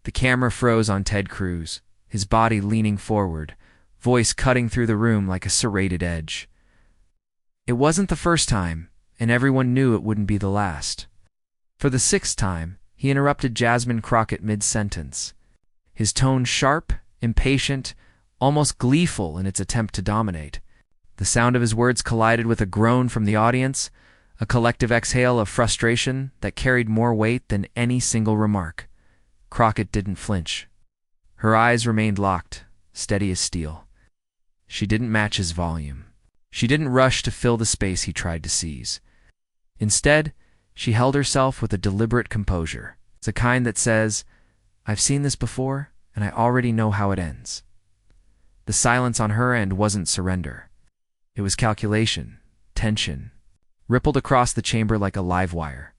The camera froze on Ted Cruz, his body leaning forward, voice cutting through the room like a serrated edge. It wasn't the first time, and everyone knew it wouldn't be the last. For the sixth time, he interrupted Jasmine Crockett mid-sentence, his tone sharp, impatient, almost gleeful in its attempt to dominate. The sound of his words collided with a groan from the audience, a collective exhale of frustration that carried more weight than any single remark. Crockett didn't flinch. Her eyes remained locked, steady as steel. She didn't match his volume. She didn't rush to fill the space he tried to seize. Instead, she held herself with a deliberate composure. It's the kind that says, "I've seen this before, and I already know how it ends." The silence on her end wasn't surrender. It was calculation, tension, rippled across the chamber like a live wire.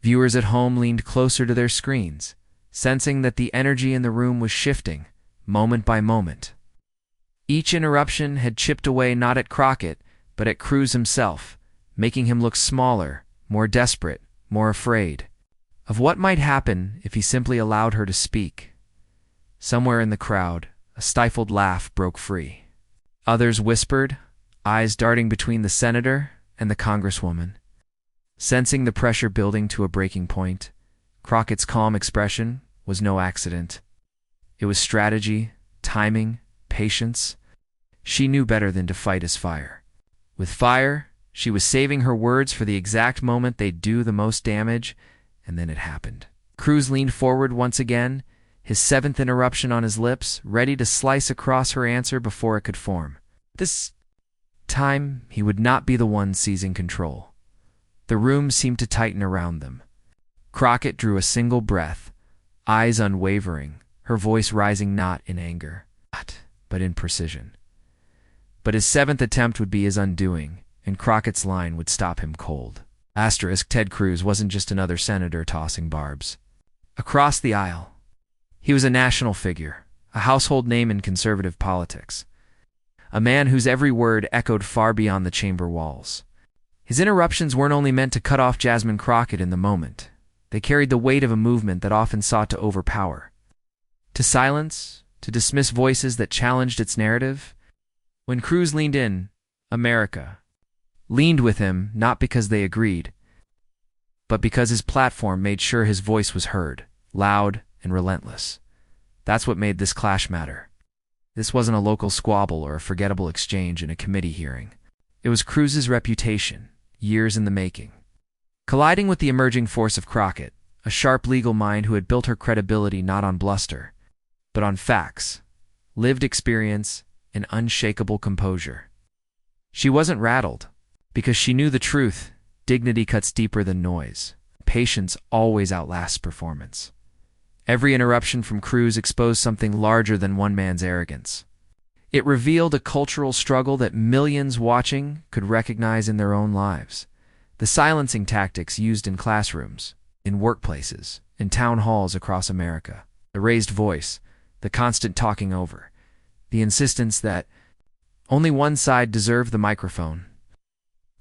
Viewers at home leaned closer to their screens, sensing that the energy in the room was shifting, moment by moment. Each interruption had chipped away not at Crockett, but at Cruz himself, making him look smaller, more desperate, more afraid of what might happen if he simply allowed her to speak. Somewhere in the crowd, a stifled laugh broke free. Others whispered, eyes darting between the senator and the congresswoman. Sensing the pressure building to a breaking point, Crockett's calm expression was no accident. It was strategy, timing, patience. She knew better than to fight his fire. With fire, she was saving her words for the exact moment they'd do the most damage, and then it happened. Cruz leaned forward once again, his seventh interruption on his lips, ready to slice across her answer before it could form. This time, he would not be the one seizing control. The room seemed to tighten around them. Crockett drew a single breath, eyes unwavering, her voice rising not in anger, but in precision. But his seventh attempt would be his undoing, and Crockett's line would stop him cold. Ted Cruz wasn't just another senator tossing barbs. Across the aisle, he was a national figure, a household name in conservative politics, a man whose every word echoed far beyond the chamber walls. His interruptions weren't only meant to cut off Jasmine Crockett in the moment. They carried the weight of a movement that often sought to overpower, to silence, to dismiss voices that challenged its narrative. When Cruz leaned in, America leaned with him not because they agreed, but because his platform made sure his voice was heard, loud and relentless. That's what made this clash matter. This wasn't a local squabble or a forgettable exchange in a committee hearing. It was Cruz's reputation, years in the making, colliding with the emerging force of Crockett, a sharp legal mind who had built her credibility not on bluster, but on facts, lived experience, and unshakable composure. She wasn't rattled, because she knew the truth. Dignity cuts deeper than noise. Patience always outlasts performance. Every interruption from Cruz exposed something larger than one man's arrogance. It revealed a cultural struggle that millions watching could recognize in their own lives. The silencing tactics used in classrooms, in workplaces, in town halls across America. The raised voice, the constant talking over, the insistence that only one side deserved the microphone.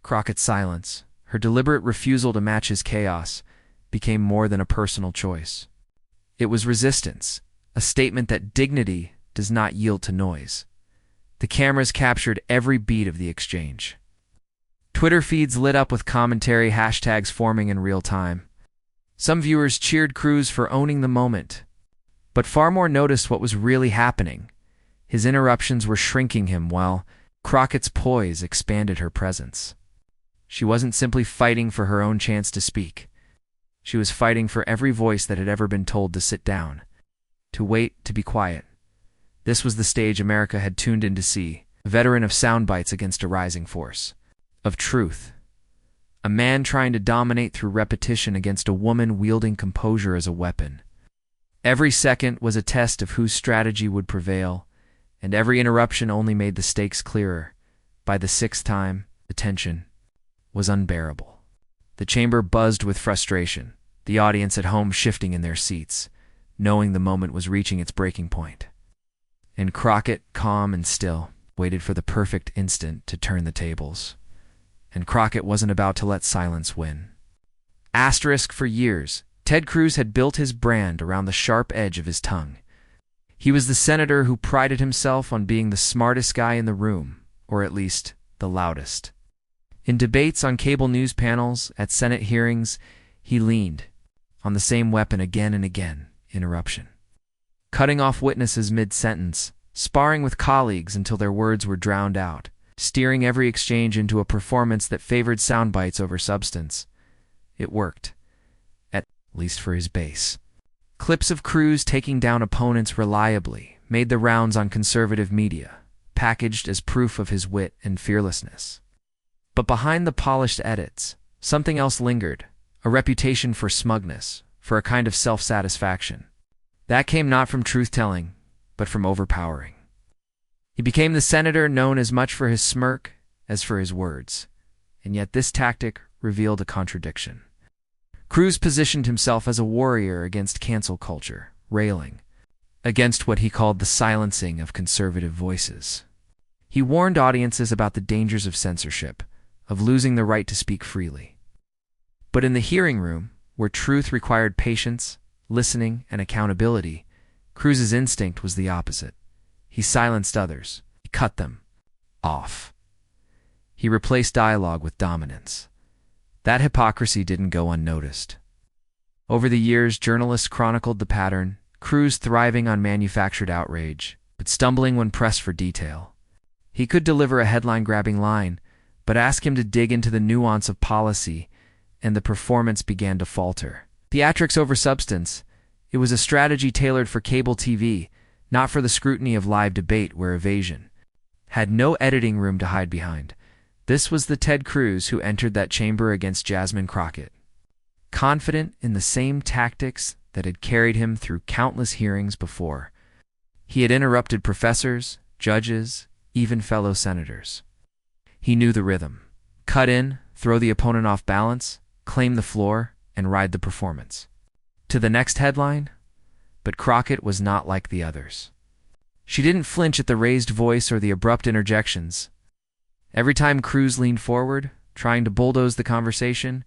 Crockett's silence, her deliberate refusal to match his chaos, became more than a personal choice. It was resistance, a statement that dignity does not yield to noise. The cameras captured every beat of the exchange. Twitter feeds lit up with commentary, hashtags forming in real time. Some viewers cheered Cruz for owning the moment, but far more noticed what was really happening. His interruptions were shrinking him while Crockett's poise expanded her presence. She wasn't simply fighting for her own chance to speak. She was fighting for every voice that had ever been told to sit down, to wait, to be quiet. This was the stage America had tuned in to see, a veteran of sound bites against a rising force, of truth. A man trying to dominate through repetition against a woman wielding composure as a weapon. Every second was a test of whose strategy would prevail, and every interruption only made the stakes clearer. By the sixth time, the tension was unbearable. The chamber buzzed with frustration, the audience at home shifting in their seats, knowing the moment was reaching its breaking point. And Crockett, calm and still, waited for the perfect instant to turn the tables. And Crockett wasn't about to let silence win. For years, Ted Cruz had built his brand around the sharp edge of his tongue. He was the senator who prided himself on being the smartest guy in the room, or at least the loudest. In debates on cable news panels, at Senate hearings, he leaned on the same weapon again and again: interruption. Cutting off witnesses mid-sentence, sparring with colleagues until their words were drowned out, steering every exchange into a performance that favored sound bites over substance. It worked, at least for his base. Clips of Cruz taking down opponents reliably made the rounds on conservative media, packaged as proof of his wit and fearlessness. But behind the polished edits, something else lingered: a reputation for smugness, for a kind of self-satisfaction. That came not from truth-telling, but from overpowering. He became the senator known as much for his smirk as for his words, and yet this tactic revealed a contradiction. Cruz positioned himself as a warrior against cancel culture, railing against what he called the silencing of conservative voices. He warned audiences about the dangers of censorship, of losing the right to speak freely. But in the hearing room, where truth required patience, listening, and accountability, Cruz's instinct was the opposite. He silenced others. He cut them off. He replaced dialogue with dominance. That hypocrisy didn't go unnoticed. Over the years, journalists chronicled the pattern: Cruz thriving on manufactured outrage, but stumbling when pressed for detail. He could deliver a headline-grabbing line, but ask him to dig into the nuance of policy, and the performance began to falter. Theatrics over substance. It was a strategy tailored for cable TV, not for the scrutiny of live debate where evasion had no editing room to hide behind. This was the Ted Cruz who entered that chamber against Jasmine Crockett, confident in the same tactics that had carried him through countless hearings before. He had interrupted professors, judges, even fellow senators. He knew the rhythm: cut in, throw the opponent off balance, claim the floor, and ride the performance to the next headline. But Crockett was not like the others. She didn't flinch at the raised voice or the abrupt interjections. Every time Cruz leaned forward, trying to bulldoze the conversation,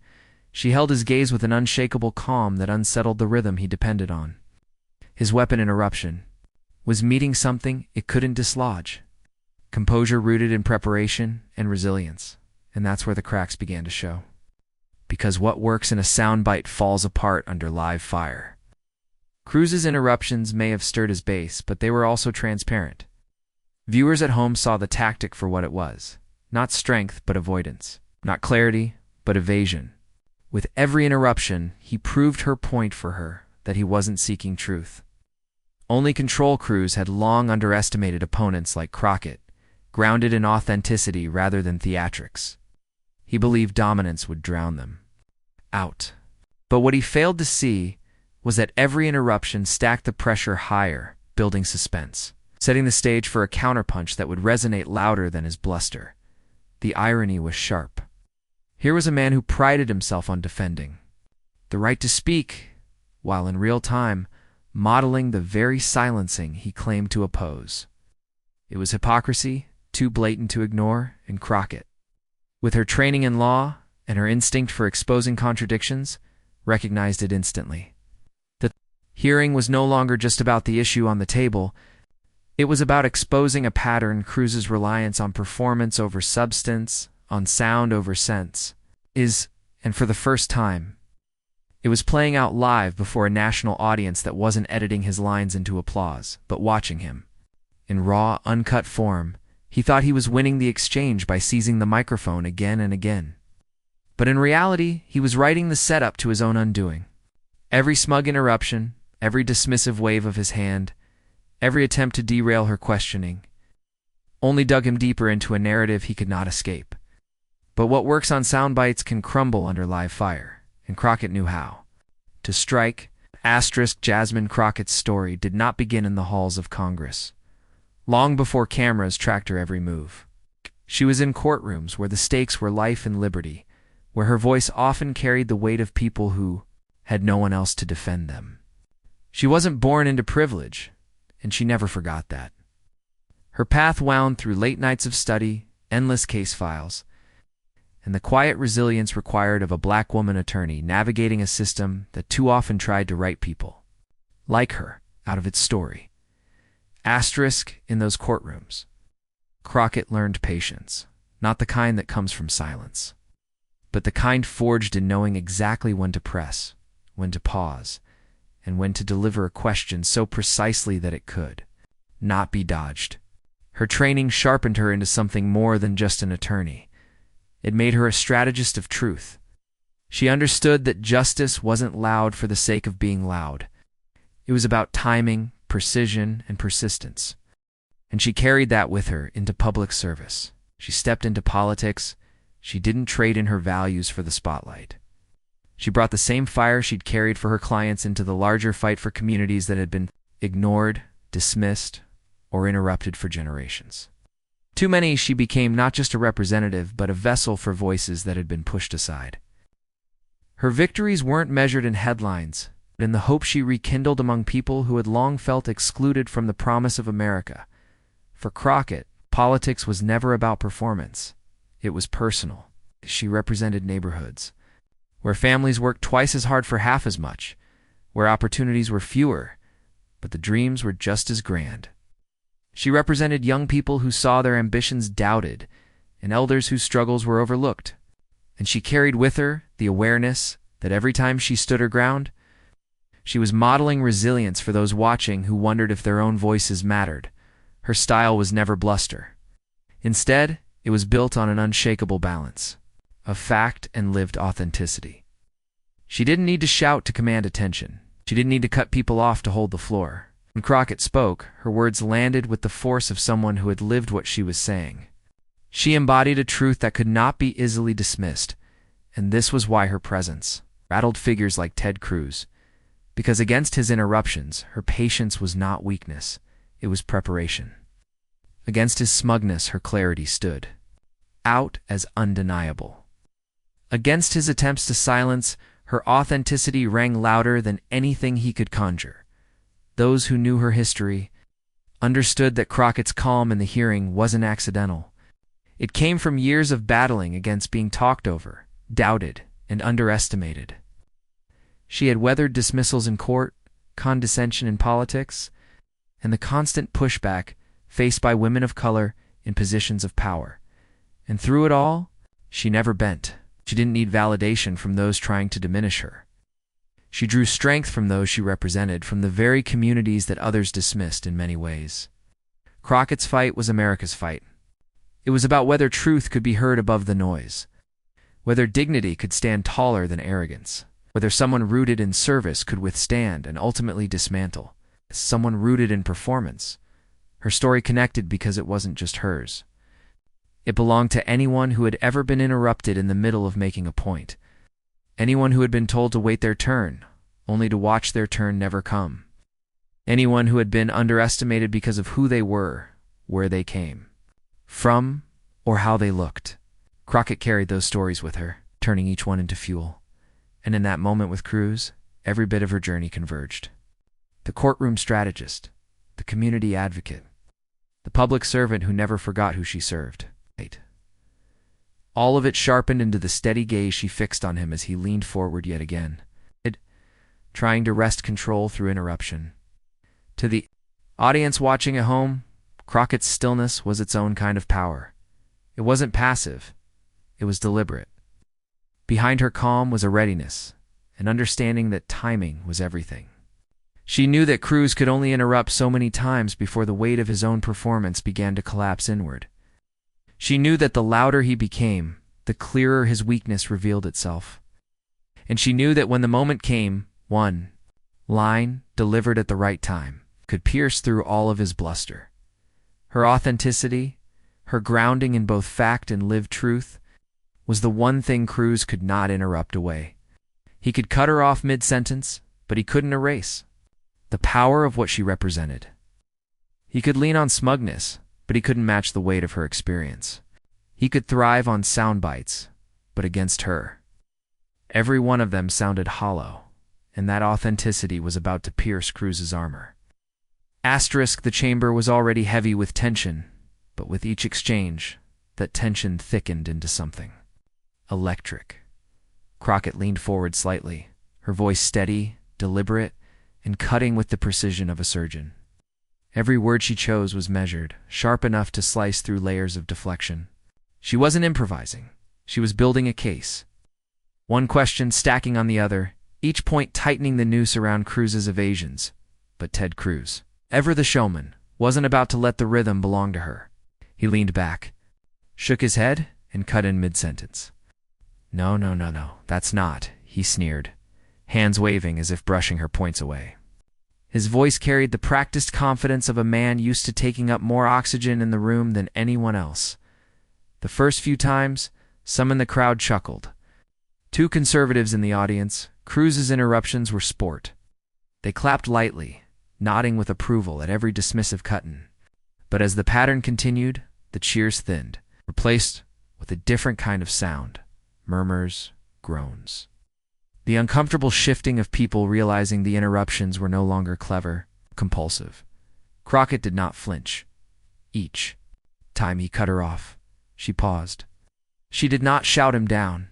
she held his gaze with an unshakable calm that unsettled the rhythm he depended on. His weapon, interruption, was meeting something it couldn't dislodge: composure rooted in preparation and resilience. And that's where the cracks began to show. Because what works in a soundbite falls apart under live fire. Cruz's interruptions may have stirred his base, but they were also transparent. Viewers at home saw the tactic for what it was: not strength, but avoidance; not clarity, but evasion. With every interruption, he proved her point for her, that he wasn't seeking truth. Only control. Cruz had long underestimated opponents like Crockett, grounded in authenticity rather than theatrics. He believed dominance would drown them out. But what he failed to see was that every interruption stacked the pressure higher, building suspense, setting the stage for a counterpunch that would resonate louder than his bluster. The irony was sharp. Here was a man who prided himself on defending the right to speak, while in real time modeling the very silencing he claimed to oppose. It was hypocrisy, too blatant to ignore, and Crockett, with her training in law and her instinct for exposing contradictions, recognized it instantly. The hearing was no longer just about the issue on the table. It was about exposing a pattern: Cruz's reliance on performance over substance, on sound over sense, and for the first time, it was playing out live before a national audience that wasn't editing his lines into applause, but watching him. In raw, uncut form, he thought he was winning the exchange by seizing the microphone again and again. But in reality, he was writing the setup to his own undoing. Every smug interruption, every dismissive wave of his hand, every attempt to derail her questioning, only dug him deeper into a narrative he could not escape. But what works on sound bites can crumble under live fire, and Crockett knew how. To strike. Jasmine Crockett's story did not begin in the halls of Congress. Long before cameras tracked her every move, she was in courtrooms where the stakes were life and liberty, where her voice often carried the weight of people who had no one else to defend them. She wasn't born into privilege, and she never forgot that. Her path wound through late nights of study, endless case files, and the quiet resilience required of a black woman attorney navigating a system that too often tried to write people like her out of its story. Asterisk in those courtrooms. Crockett learned patience, not the kind that comes from silence, but the kind forged in knowing exactly when to press, when to pause, and when to deliver a question so precisely that it could not be dodged. Her training sharpened her into something more than just an attorney. It made her a strategist of truth. She understood that justice wasn't loud for the sake of being loud. It was about timing, precision, and persistence. And she carried that with her into public service. She stepped into politics. She didn't trade in her values for the spotlight. She brought the same fire she'd carried for her clients into the larger fight for communities that had been ignored, dismissed, or interrupted for generations. Too many, she became not just a representative, but a vessel for voices that had been pushed aside. Her victories weren't measured in headlines, but in the hope she rekindled among people who had long felt excluded from the promise of America. For Crockett, politics was never about performance. It was personal. She represented neighborhoods where families worked twice as hard for half as much, where opportunities were fewer, but the dreams were just as grand. She represented young people who saw their ambitions doubted and elders whose struggles were overlooked. And she carried with her the awareness that every time she stood her ground, she was modeling resilience for those watching who wondered if their own voices mattered. Her style was never bluster. Instead, it was built on an unshakable balance of fact and lived authenticity. She didn't need to shout to command attention. She didn't need to cut people off to hold the floor. When Crockett spoke, her words landed with the force of someone who had lived what she was saying. She embodied a truth that could not be easily dismissed, and this was why her presence rattled figures like Ted Cruz. Because against his interruptions, her patience was not weakness, it was preparation. Against his smugness, her clarity stood out as undeniable. Against his attempts to silence, her authenticity rang louder than anything he could conjure. Those who knew her history understood that Crockett's calm in the hearing wasn't accidental. It came from years of battling against being talked over, doubted, and underestimated. She had weathered dismissals in court, condescension in politics, and the constant pushback faced by women of color in positions of power. And through it all, she never bent. She didn't need validation from those trying to diminish her. She drew strength from those she represented, from the very communities that others dismissed in many ways. Crockett's fight was America's fight. It was about whether truth could be heard above the noise, whether dignity could stand taller than arrogance, whether someone rooted in service could withstand and ultimately dismantle someone rooted in performance. Her story connected because it wasn't just hers. It belonged to anyone who had ever been interrupted in the middle of making a point. Anyone who had been told to wait their turn, only to watch their turn never come. Anyone who had been underestimated because of who they were, where they came from, or how they looked. Crockett carried those stories with her, turning each one into fuel. And in that moment with Cruz, every bit of her journey converged. The courtroom strategist, the community advocate, the public servant who never forgot who she served. All of it sharpened into the steady gaze she fixed on him as he leaned forward yet again, trying to wrest control through interruption. To the audience watching at home, Crockett's stillness was its own kind of power. It wasn't passive, it was deliberate. Behind her calm was a readiness, an understanding that timing was everything. She knew that Cruz could only interrupt so many times before the weight of his own performance began to collapse inward. She knew that the louder he became, the clearer his weakness revealed itself. And she knew that when the moment came, one line, delivered at the right time, could pierce through all of his bluster. Her authenticity, her grounding in both fact and lived truth, was the one thing Cruz could not interrupt away. He could cut her off mid-sentence, but he couldn't erase the power of what she represented. He could lean on smugness, but he couldn't match the weight of her experience. He could thrive on sound bites, but against her, every one of them sounded hollow, and that authenticity was about to pierce Cruz's armor. Asterisk, the chamber was already heavy with tension, but with each exchange, that tension thickened into something Electric. Crockett leaned forward slightly, her voice steady, deliberate, and cutting with the precision of a surgeon. Every word she chose was measured, sharp enough to slice through layers of deflection. She wasn't improvising. She was building a case. One question stacking on the other, each point tightening the noose around Cruz's evasions. But Ted Cruz, ever the showman, wasn't about to let the rhythm belong to her. He leaned back, shook his head, and cut in mid-sentence. No, that's not, he sneered, hands waving as if brushing her points away. His voice carried the practiced confidence of a man used to taking up more oxygen in the room than anyone else. The first few times, some in the crowd chuckled. Two conservatives in the audience, Cruz's interruptions were sport. They clapped lightly, nodding with approval at every dismissive cut-in. But as the pattern continued, the cheers thinned, replaced with a different kind of sound, murmurs, groans. The uncomfortable shifting of people realizing the interruptions were no longer clever, compulsive. Crockett did not flinch. Each time he cut her off, she paused. She did not shout him down,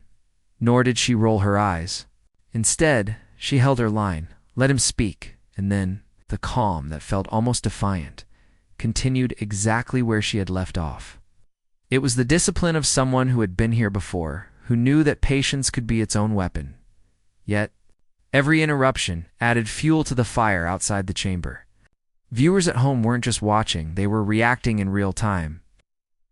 nor did she roll her eyes. Instead, she held her line, let him speak, and then, the calm that felt almost defiant, continued exactly where she had left off. It was the discipline of someone who had been here before, who knew that patience could be its own weapon. Yet, every interruption added fuel to the fire outside the chamber. Viewers at home weren't just watching, they were reacting in real time.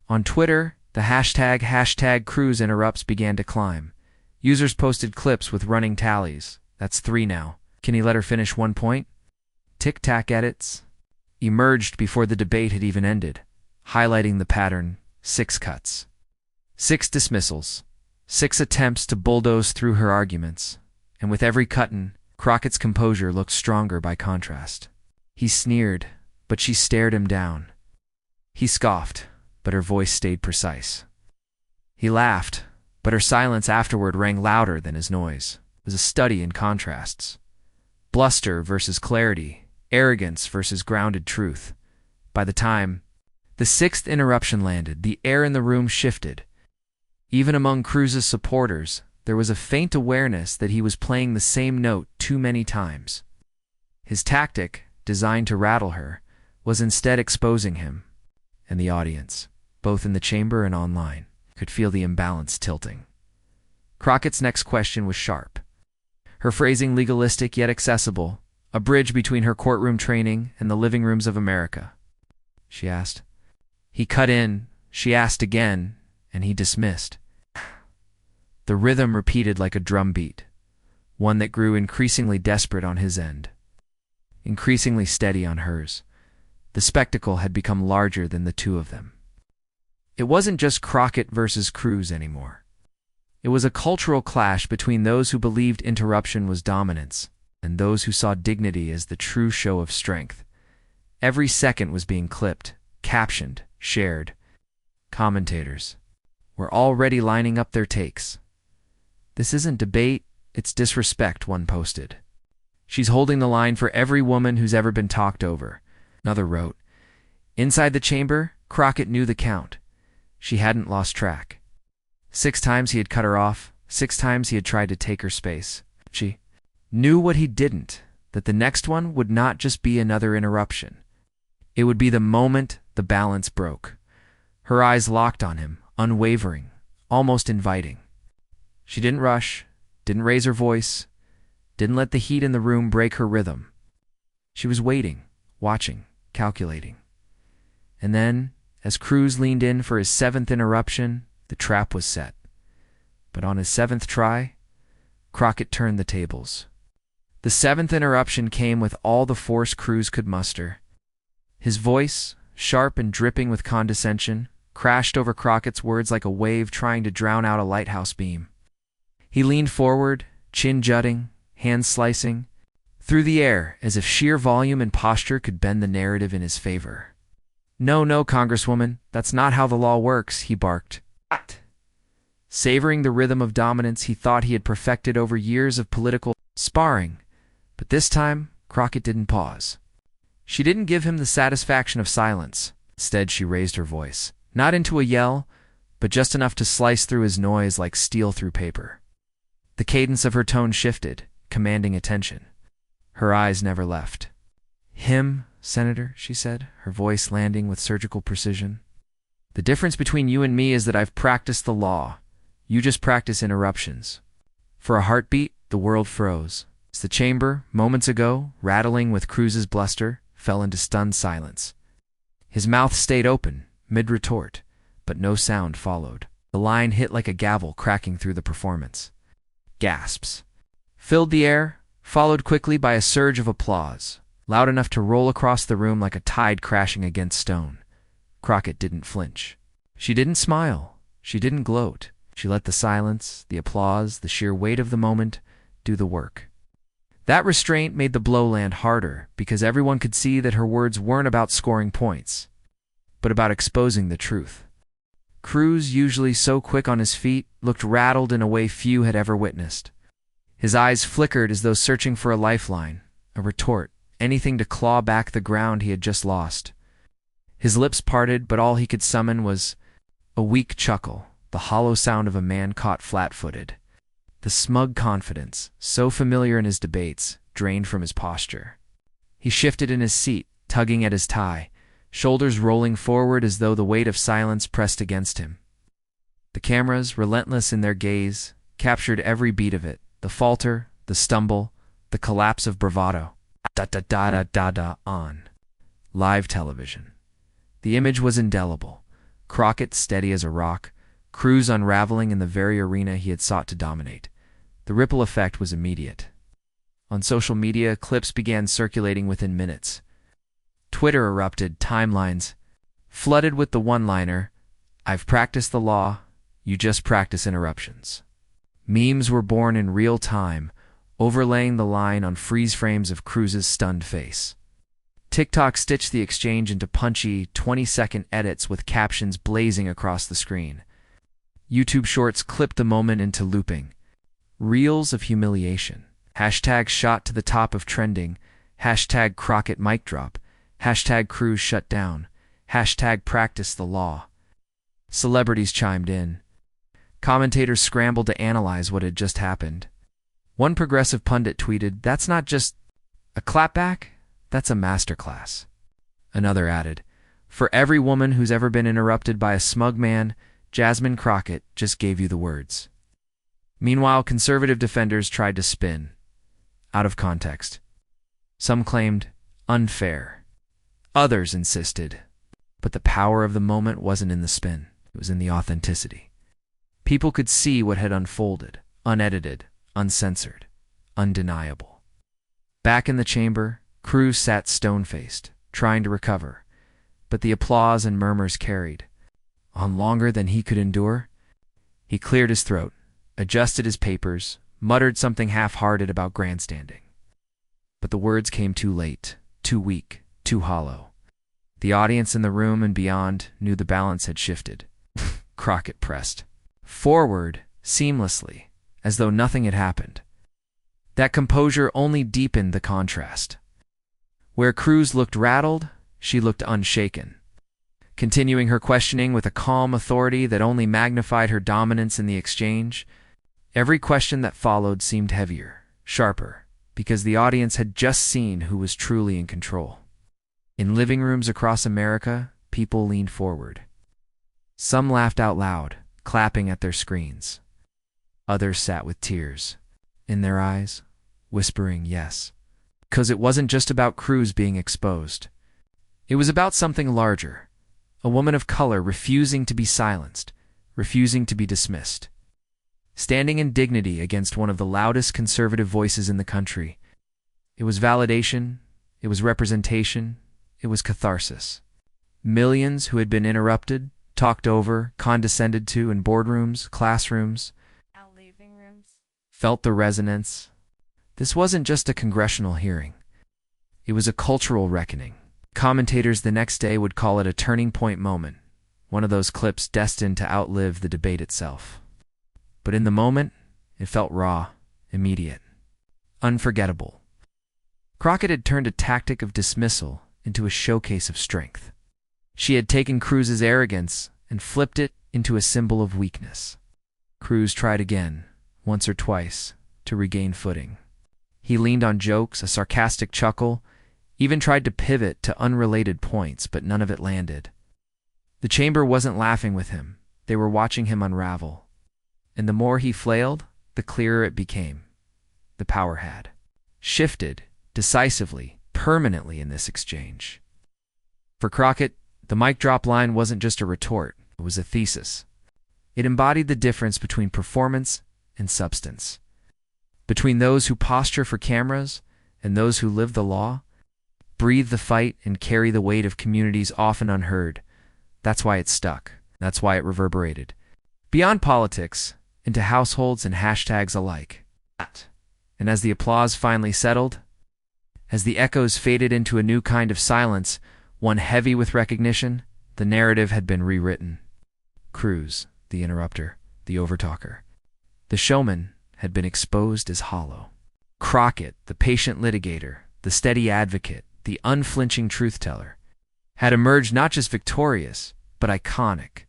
On Twitter, the hashtag Cruz interrupts began to climb. Users posted clips with running tallies. That's 3 now. Can he let her finish 1 point? Tic-tac edits emerged before the debate had even ended, highlighting the pattern: 6 cuts, 6 dismissals, 6 attempts to bulldoze through her arguments. And with every cut-in, Crockett's composure looked stronger by contrast. He sneered, but she stared him down. He scoffed, but her voice stayed precise. He laughed, but her silence afterward rang louder than his noise. It was a study in contrasts. Bluster versus clarity, arrogance versus grounded truth. By the time the 6th interruption landed, the air in the room shifted. Even among Cruz's supporters, there was a faint awareness that he was playing the same note too many times. His tactic, designed to rattle her, was instead exposing him, and the audience, both in the chamber and online, could feel the imbalance tilting. Crockett's next question was sharp. Her phrasing legalistic yet accessible, a bridge between her courtroom training and the living rooms of America. She asked. He cut in, she asked again, and he dismissed. The rhythm repeated like a drum beat, one that grew increasingly desperate on his end, increasingly steady on hers. The spectacle had become larger than the two of them. It wasn't just Crockett versus Cruz anymore. It was a cultural clash between those who believed interruption was dominance and those who saw dignity as the true show of strength. Every second was being clipped, captioned, shared. Commentators were already lining up their takes. This isn't debate, it's disrespect, one posted. She's holding the line for every woman who's ever been talked over, another wrote. Inside the chamber, Crockett knew the count. She hadn't lost track. 6 times he had cut her off, 6 times he had tried to take her space. She knew what he didn't, that the next one would not just be another interruption. It would be the moment the balance broke. Her eyes locked on him, unwavering, almost inviting. She didn't rush, didn't raise her voice, didn't let the heat in the room break her rhythm. She was waiting, watching, calculating. And then, as Cruz leaned in for his 7th interruption, the trap was set. But on his 7th try, Crockett turned the tables. The 7th interruption came with all the force Cruz could muster. His voice, sharp and dripping with condescension, crashed over Crockett's words like a wave trying to drown out a lighthouse beam. He leaned forward, chin jutting, hands slicing, through the air as if sheer volume and posture could bend the narrative in his favor. No, Congresswoman, that's not how the law works, he barked. Savoring the rhythm of dominance he thought he had perfected over years of political sparring. But this time, Crockett didn't pause. She didn't give him the satisfaction of silence. Instead, she raised her voice, not into a yell, but just enough to slice through his noise like steel through paper. The cadence of her tone shifted, commanding attention. Her eyes never left. "Him, Senator," she said, her voice landing with surgical precision. "The difference between you and me is that I've practiced the law. You just practice interruptions." For a heartbeat, the world froze. As the chamber, moments ago, rattling with Cruz's bluster, fell into stunned silence. His mouth stayed open, mid-retort, but no sound followed. The line hit like a gavel cracking through the performance. Gasps filled the air, followed quickly by a surge of applause, loud enough to roll across the room like a tide crashing against stone. Crockett didn't flinch. She didn't smile. She didn't gloat. She let the silence, the applause, the sheer weight of the moment do the work. That restraint made the blow land harder because everyone could see that her words weren't about scoring points, but about exposing the truth. Cruz, usually so quick on his feet, looked rattled in a way few had ever witnessed. His eyes flickered as though searching for a lifeline, a retort, anything to claw back the ground he had just lost. His lips parted, but all he could summon was a weak chuckle, the hollow sound of a man caught flat-footed. The smug confidence, so familiar in his debates, drained from his posture. He shifted in his seat, tugging at his tie, shoulders rolling forward as though the weight of silence pressed against him. The cameras, relentless in their gaze, captured every beat of it, the falter, the stumble, the collapse of bravado. Da-da-da-da-da-da on. Live television. The image was indelible. Crockett steady as a rock, Cruz unraveling in the very arena he had sought to dominate. The ripple effect was immediate. On social media, clips began circulating within minutes. Twitter erupted, timelines flooded with the one-liner, "I've practiced the law, you just practice interruptions." Memes were born in real time, overlaying the line on freeze frames of Cruz's stunned face. TikTok stitched the exchange into punchy, 20-second edits with captions blazing across the screen. YouTube Shorts clipped the moment into looping. Reels of humiliation. Hashtag shot to the top of trending. Hashtag Crockett mic drop. Hashtag Cruz shut down. Hashtag practice the law. Celebrities chimed in. Commentators scrambled to analyze what had just happened. One progressive pundit tweeted, "That's not just a clapback, that's a masterclass." Another added, "For every woman who's ever been interrupted by a smug man, Jasmine Crockett just gave you the words." Meanwhile, conservative defenders tried to spin, out of context. Some claimed unfair. Others insisted. But the power of the moment wasn't in the spin. It was in the authenticity. People could see what had unfolded, unedited, uncensored, undeniable. Back in the chamber, Cruz sat stone-faced, trying to recover, but the applause and murmurs carried. On longer than he could endure, he cleared his throat, adjusted his papers, muttered something half-hearted about grandstanding. But the words came too late, too weak, too hollow. The audience in the room and beyond knew the balance had shifted. Crockett pressed forward, seamlessly, as though nothing had happened. That composure only deepened the contrast. Where Cruz looked rattled, she looked unshaken, continuing her questioning with a calm authority that only magnified her dominance in the exchange. Every question that followed seemed heavier, sharper, because the audience had just seen who was truly in control. In living rooms across America, people leaned forward. Some laughed out loud, clapping at their screens. Others sat with tears in their eyes, whispering yes. Because it wasn't just about Cruz being exposed. It was about something larger. A woman of color refusing to be silenced, refusing to be dismissed. Standing in dignity against one of the loudest conservative voices in the country. It was validation, it was representation, it was catharsis. Millions who had been interrupted, talked over, condescended to in boardrooms, classrooms, living rooms, felt the resonance. This wasn't just a congressional hearing. It was a cultural reckoning. Commentators the next day would call it a turning point moment, one of those clips destined to outlive the debate itself. But in the moment, it felt raw, immediate, unforgettable. Crockett had turned a tactic of dismissal into a showcase of strength. She had taken Cruz's arrogance and flipped it, into a symbol of weakness. Cruz tried again, once or twice, to regain footing. He leaned on jokes, a sarcastic chuckle, even tried to pivot to unrelated points, but none of it landed. The chamber wasn't laughing with him. They were watching him unravel. And the more he flailed, the clearer it became. The power had shifted decisively, permanently in this exchange. For Crockett, the mic drop line wasn't just a retort, it was a thesis. It embodied the difference between performance and substance, between those who posture for cameras and those who live the law, breathe the fight, and carry the weight of communities often unheard. That's why it stuck. That's why it reverberated beyond politics, into households and hashtags alike. And as the applause finally settled, as the echoes faded into a new kind of silence, one heavy with recognition, the narrative had been rewritten. Cruz, the interrupter, the overtalker, the showman, had been exposed as hollow. Crockett, the patient litigator, the steady advocate, the unflinching truth-teller, had emerged not just victorious, but iconic.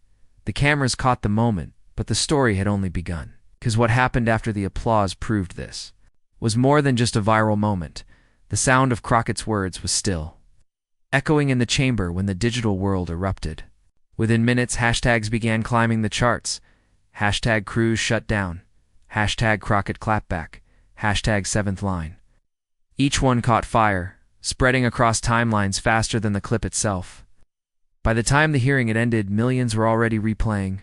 The cameras caught the moment, but the story had only begun. Because what happened after the applause proved this was more than just a viral moment. The sound of Crockett's words was still echoing in the chamber when the digital world erupted. Within minutes, hashtags began climbing the charts. Hashtag Cruz shut down. Hashtag Crockett clapback. Hashtag seventh line. Each one caught fire, spreading across timelines faster than the clip itself. By the time the hearing had ended, millions were already replaying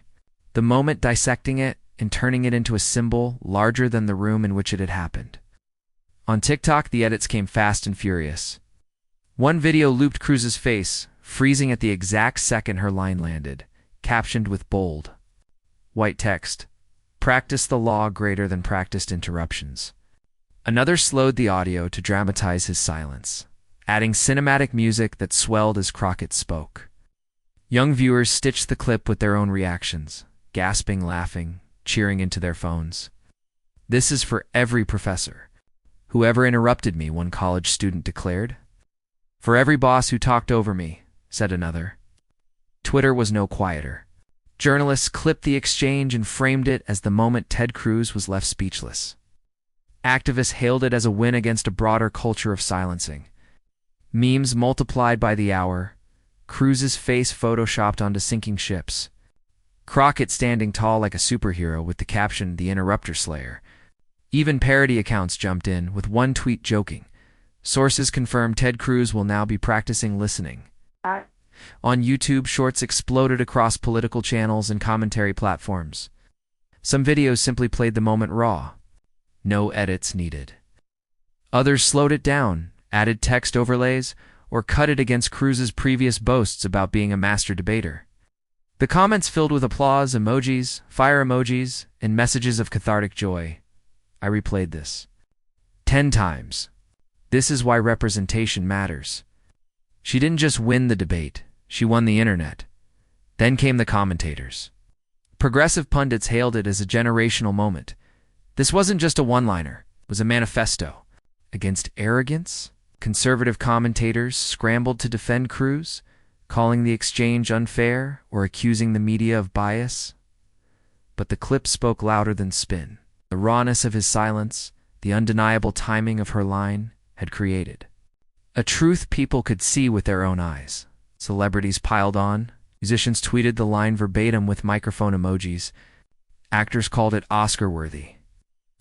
the moment, dissecting it, and turning it into a symbol larger than the room in which it had happened. On TikTok, the edits came fast and furious. One video looped Cruz's face, freezing at the exact second her line landed, captioned with bold, white text, "Practice the law greater than practiced interruptions." Another slowed the audio to dramatize his silence, adding cinematic music that swelled as Crockett spoke. Young viewers stitched the clip with their own reactions, gasping, laughing, cheering into their phones. "This is for every professor. Whoever interrupted me," one college student declared. "For every boss who talked over me," said another. Twitter was no quieter. Journalists clipped the exchange and framed it as the moment Ted Cruz was left speechless. Activists hailed it as a win against a broader culture of silencing. Memes multiplied by the hour, Cruz's face photoshopped onto sinking ships, Crockett standing tall like a superhero with the caption, "The Interrupter Slayer." Even parody accounts jumped in, with one tweet joking, "Sources confirm Ted Cruz will now be practicing listening." On YouTube, shorts exploded across political channels and commentary platforms. Some videos simply played the moment raw. No edits needed. Others slowed it down, added text overlays, or cut it against Cruz's previous boasts about being a master debater. The comments filled with applause, emojis, fire emojis, and messages of cathartic joy. I replayed this 10 times. This is why representation matters. She didn't just win the debate, she won the internet. Then came the commentators. Progressive pundits hailed it as a generational moment. This wasn't just a one-liner, it was a manifesto. Against arrogance, conservative commentators scrambled to defend Cruz, calling the exchange unfair or accusing the media of bias. But the clip spoke louder than spin. The rawness of his silence, the undeniable timing of her line, had created a truth people could see with their own eyes. Celebrities piled on, musicians tweeted the line verbatim with microphone emojis, actors called it Oscar-worthy.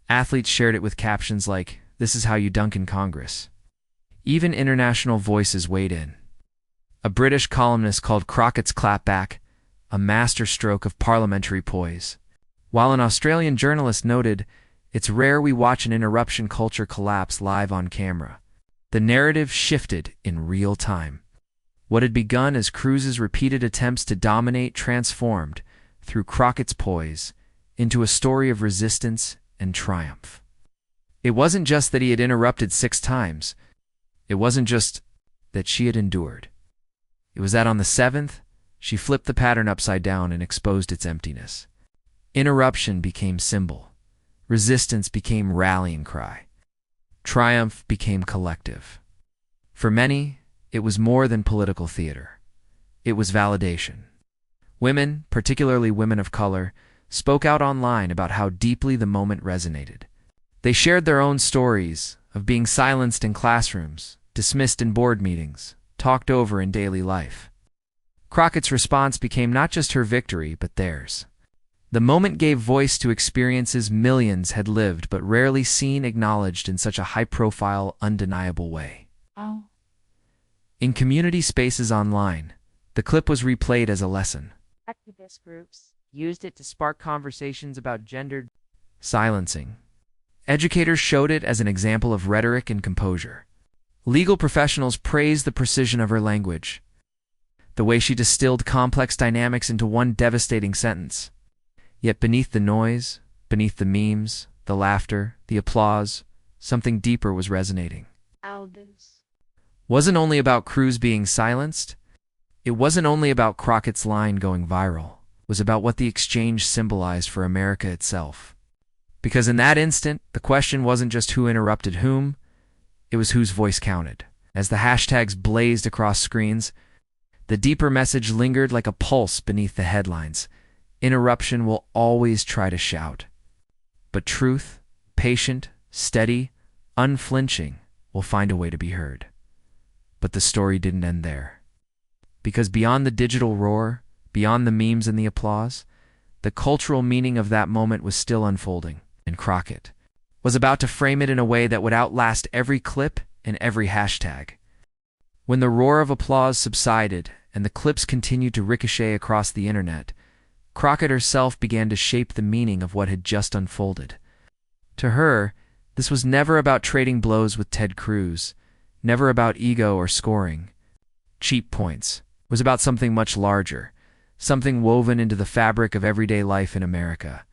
Athletes shared it with captions like, "This is how you dunk in Congress." Even international voices weighed in. A British columnist called Crockett's clapback a masterstroke of parliamentary poise, while an Australian journalist noted, "It's rare we watch an interruption culture collapse live on camera." The narrative shifted in real time. What had begun as Cruz's repeated attempts to dominate transformed, through Crockett's poise, into a story of resistance and triumph. It wasn't just that he had interrupted 6 times. It wasn't just that she had endured. It was that on the 7th, she flipped the pattern upside down and exposed its emptiness. Interruption became symbol. Resistance became rallying cry. Triumph became collective. For many, it was more than political theater. It was validation. Women, particularly women of color, spoke out online about how deeply the moment resonated. They shared their own stories of being silenced in classrooms, dismissed in board meetings, talked over in daily life. Crockett's response became not just her victory, but theirs. The moment gave voice to experiences millions had lived but rarely seen acknowledged in such a high-profile, undeniable way. Oh. In community spaces online, the clip was replayed as a lesson. Activist groups used it to spark conversations about gendered Silencing. Educators showed it as an example of rhetoric and composure. Legal professionals praised the precision of her language, the way she distilled complex dynamics into one devastating sentence. Yet beneath the noise, beneath the memes, the laughter, the applause, something deeper was resonating. Aldous. Wasn't only about Cruz being silenced. It wasn't only about Crockett's line going viral. It was about what the exchange symbolized for America itself. Because in that instant, the question wasn't just who interrupted whom, it was whose voice counted. As the hashtags blazed across screens, the deeper message lingered like a pulse beneath the headlines. Interruption will always try to shout. But truth, patient, steady, unflinching, will find a way to be heard. But the story didn't end there. Because beyond the digital roar, beyond the memes and the applause, the cultural meaning of that moment was still unfolding, and Crockett was about to frame it in a way that would outlast every clip and every hashtag. When the roar of applause subsided and the clips continued to ricochet across the internet, Crockett herself began to shape the meaning of what had just unfolded. To her, this was never about trading blows with Ted Cruz, never about ego or scoring cheap points. It was about something much larger, something woven into the fabric of everyday life in America,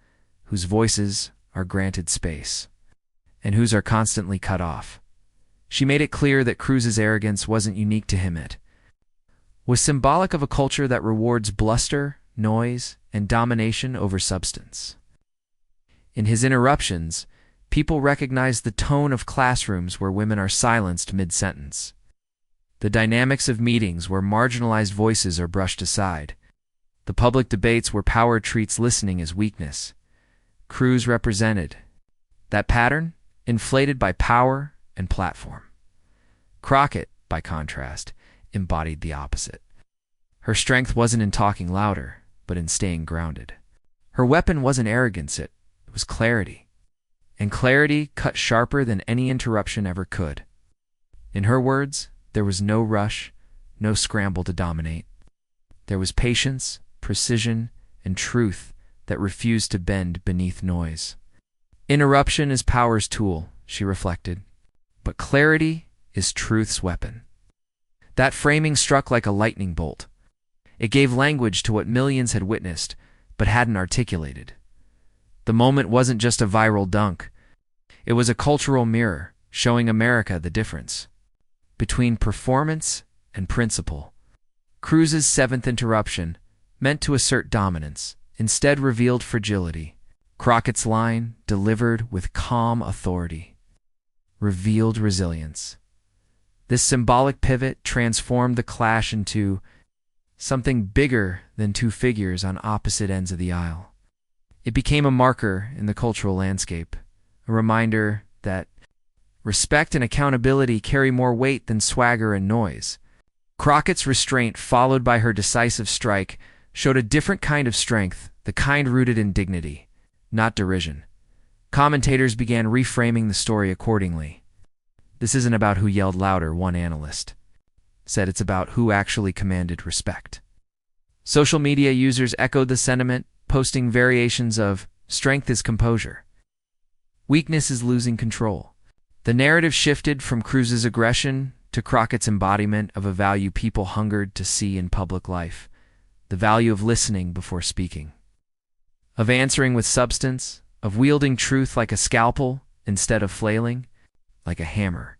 whose voices are granted space, and whose are constantly cut off. She made it clear that Cruz's arrogance wasn't unique to him. It was symbolic of a culture that rewards bluster, noise, and domination over substance. In his interruptions, people recognize the tone of classrooms where women are silenced mid-sentence, the dynamics of meetings where marginalized voices are brushed aside, the public debates where power treats listening as weakness. Cruz represented that pattern, inflated by power and platform. Crockett, by contrast, embodied the opposite. Her strength wasn't in talking louder, but in staying grounded. Her weapon wasn't arrogance, it was clarity. And clarity cut sharper than any interruption ever could. In her words, there was no rush, no scramble to dominate. There was patience, precision, and truth that refused to bend beneath noise. Interruption is power's tool, she reflected, but clarity is truth's weapon. That framing struck like a lightning bolt. It gave language to what millions had witnessed, but hadn't articulated. The moment wasn't just a viral dunk. It was a cultural mirror, showing America the difference between performance and principle. Cruz's seventh interruption, meant to assert dominance, instead revealed fragility. Crockett's line, delivered with calm authority, revealed resilience. This symbolic pivot transformed the clash into something bigger than two figures on opposite ends of the aisle. It became a marker in the cultural landscape, a reminder that respect and accountability carry more weight than swagger and noise. Crockett's restraint, followed by her decisive strike, showed a different kind of strength, the kind rooted in dignity, not derision. Commentators began reframing the story accordingly. This isn't about who yelled louder, one analyst said. It's about who actually commanded respect. Social media users echoed the sentiment, posting variations of "strength is composure," "weakness is losing control." The narrative shifted from Cruz's aggression to Crockett's embodiment of a value people hungered to see in public life, the value of listening before speaking, of answering with substance, of wielding truth like a scalpel instead of flailing like a hammer.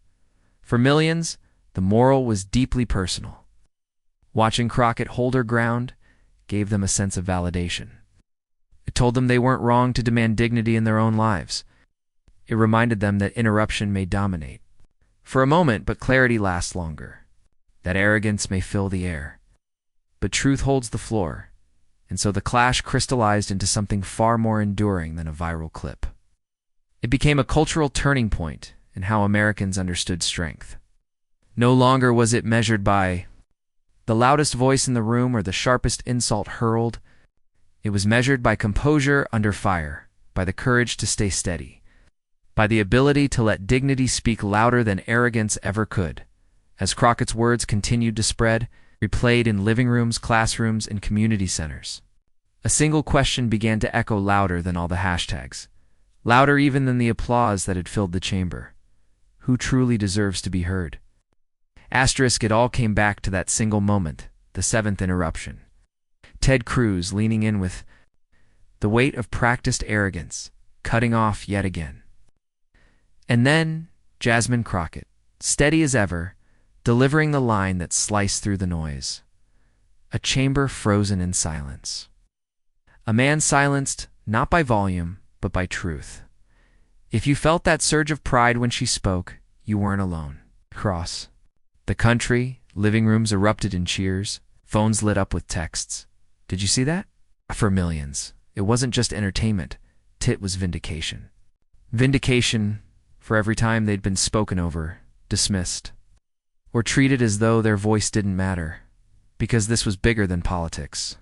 For millions, the moral was deeply personal. Watching Crockett hold her ground gave them a sense of validation. It told them they weren't wrong to demand dignity in their own lives. It reminded them that interruption may dominate for a moment, but clarity lasts longer. That arrogance may fill the air, but truth holds the floor. and so the clash crystallized into something far more enduring than a viral clip. It became a cultural turning point in how Americans understood strength. No longer was it measured by the loudest voice in the room or the sharpest insult hurled. It was measured by composure under fire, by the courage to stay steady, by the ability to let dignity speak louder than arrogance ever could. As Crockett's words continued to spread, replayed in living rooms, classrooms, and community centers, a single question began to echo louder than all the hashtags, louder even than the applause that had filled the chamber. Who truly deserves to be heard? It all came back to that single moment, the seventh interruption. Ted Cruz leaning in with the weight of practiced arrogance, cutting off yet again. And then Jasmine Crockett, steady as ever, delivering the line that sliced through the noise. A chamber frozen in silence. A man silenced not by volume, but by truth. If you felt that surge of pride when she spoke, you weren't alone. Cross. The country, living rooms erupted in cheers, phones lit up with texts. Did you see that? For millions. It wasn't just entertainment. It was vindication. Vindication for every time they'd been spoken over, dismissed, or treated as though their voice didn't matter, because this was bigger than politics.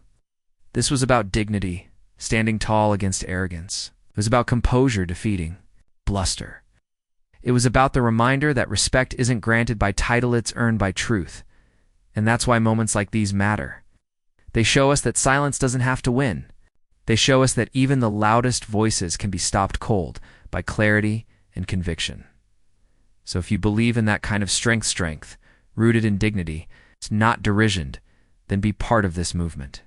This was about dignity, standing tall against arrogance. It was about composure defeating bluster. It was about the reminder that respect isn't granted by title, it's earned by truth. And that's why moments like these matter. They show us that silence doesn't have to win. They show us that even the loudest voices can be stopped cold by clarity and conviction. So if you believe in that kind of strength, rooted in dignity, it's not derision, then be part of this movement.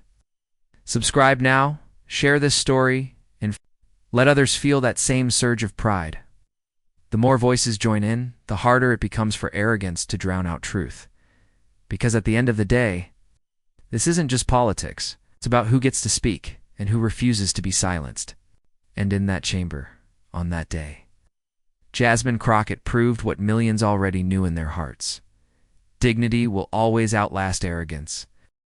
Subscribe now, share this story, and let others feel that same surge of pride. The more voices join in, the harder it becomes for arrogance to drown out truth. Because at the end of the day, this isn't just politics. It's about who gets to speak and who refuses to be silenced. And in that chamber, on that day, Jasmine Crockett proved what millions already knew in their hearts. Dignity will always outlast arrogance,